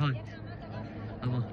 thôi. Vâng.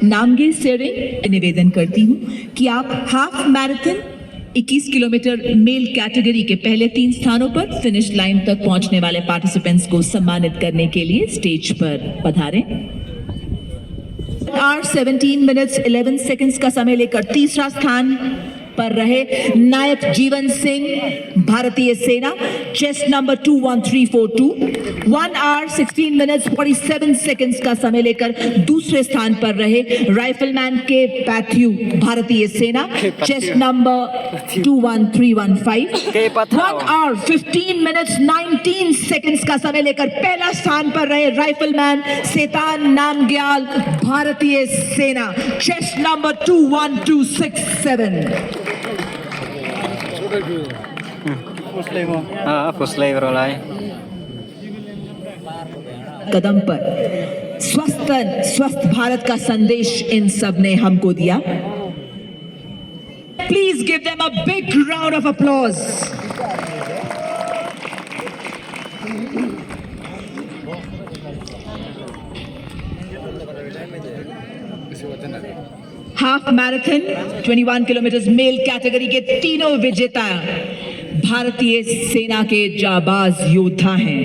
Namge सेरे निवेदन करती हूं कि आप half marathon 21 kilometre male category के पहले 3 स्थानों पर फिनिश लाइन तक पहुंचने वाले पार्टिसिपेंट्स को सम्मानित करने के लिए स्टेज पर पधारें। आवर 17 मिनट्स 11 सेकंड्स का समय लेकर तीसरा स्थान पर रहे नायक जीवन सिंह, भारतीय सेना, chest number 21342। 1 hour 16 minutes 47 seconds का समय लेकर दूसरे स्थान पर रहे राइफलमैन के पैथ्यू, भारतीय सेना, chest number 21315। 1 hour 15 minutes 19 seconds का समय लेकर पहला स्थान पर रहे राइफलमैन सेतान नामग्याल, भारतीय सेना, चेस्ट नंबर 21267। कदम पर स्वस्थ भारत का संदेश इन सब ने हमको दिया। Please give them a big round of applause. Half marathon 21 kilometre male category के तीनों विजेता भारतीय सेना के जाबाज योद्धा हैं।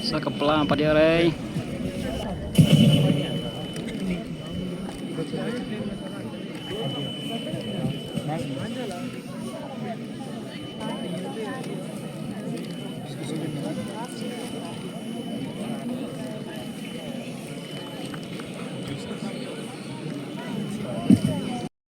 Sa kepala apa dia, Rey?